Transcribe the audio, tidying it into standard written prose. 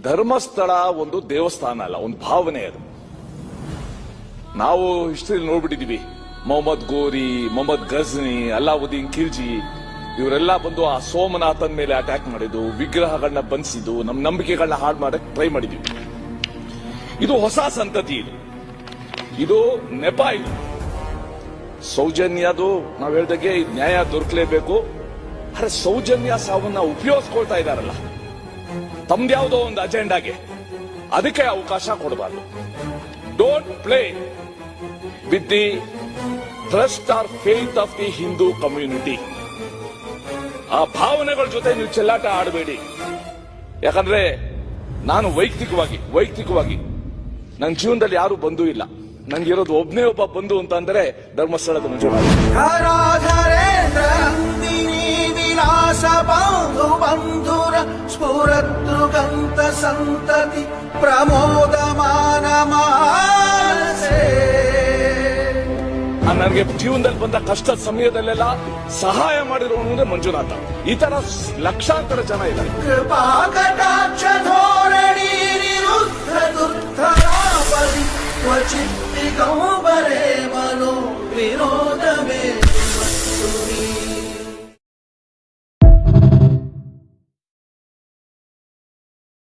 ಧರ್ಮಸ್ಥಳ ಒಂದು ದೇವಸ್ಥಾನ ಅಲ್ಲ, ಒಂದು ಭಾವನೆ ಅದು. ನಾವು ಹಿಸ್ಟ್ರಿಯಲ್ಲಿ ನೋಡ್ಬಿಟ್ಟಿದೀವಿ, ಮೊಹಮ್ಮದ್ ಗೋರಿ, ಮೊಹಮ್ಮದ್ ಗಜ್ನಿ, ಅಲ್ಲಾವುದ್ದೀನ್ ಖಿಲ್ಜಿ ಇವರೆಲ್ಲ ಬಂದು ಆ ಸೋಮನಾಥನ್ ಮೇಲೆ ಅಟ್ಯಾಕ್ ಮಾಡಿದ್ದು, ವಿಗ್ರಹಗಳನ್ನ ಬಂಧಿಸಿದ್ದು, ನಮ್ಮ ನಂಬಿಕೆಗಳನ್ನ ಹಾಳು ಮಾಡಕ್ ಟ್ರೈ ಮಾಡಿದ್ವಿ. ಇದು ಹೊಸ ಸಂತತಿ, ಇದು ನೆಪ. ಇದು ಸೌಜನ್ಯದು ನಾವು ಹೇಳ್ದಾಗೆ ನ್ಯಾಯ ದೊರಕಲೇಬೇಕು. ಅರೆ ಸೌಜನ್ಯ ಸಾವನ್ನ ಉಪಯೋಗಿಸ್ಕೊಳ್ತಾ ಇದಾರಲ್ಲ ತಮ್ದ್ಯಾವುದೋ ಒಂದು ಅಜೆಂಡಾಗೆ, ಅದಕ್ಕೆ ಅವಕಾಶ ಕೊಡಬಾರ್ದು. Don't play with the trust or faith of the Hindu community. ಆ ಭಾವನೆಗಳ ಜೊತೆ ನೀವು ಚೆಲ್ಲಾಟ ಆಡಬೇಡಿ. ಯಾಕಂದ್ರೆ ನಾನು ವೈಯಕ್ತಿಕವಾಗಿ ನನ್ನ ಜೀವನದಲ್ಲಿ ಯಾರು ಬಂಧು ಇಲ್ಲ. ನಂಗಿರೋದು ಒಬ್ಬನೇ ಒಬ್ಬ ಬಂಧು ಅಂತ ಅಂದ್ರೆ ಧರ್ಮಸ್ಥಳದ ಮಂಜುನಾಥ. ವಿಲಾಸ ಬಂಧು ಬಂಧುರ ಸ್ಫುರತೃಗಂತ ಸಂತತಿ ಪ್ರಮೋದಮಾನ ಮಾನಸೆ. ನನಗೆ ಜೀವನದಲ್ಲಿ ಬಂದ ಕಷ್ಟದ ಸಮಯದಲ್ಲೆಲ್ಲ ಸಹಾಯ ಮಾಡಿರೋನು ಅಂದ್ರೆ ಮಂಜುನಾಥ. ಈ ತರ ಲಕ್ಷಾಂತರ ಜನ ಇದ್ದಾರೆ. ಕೃಪಾ ಕಟಾಕ್ಷ ಧೋರಣಿ ನಿರುದ್ಧ ದುರ್ಧರಾಪದಿ ಕ್ವಚಿತ್ ದಿಗಂಬರೇ ಮನೋ ವಿನೋದ ಮೇ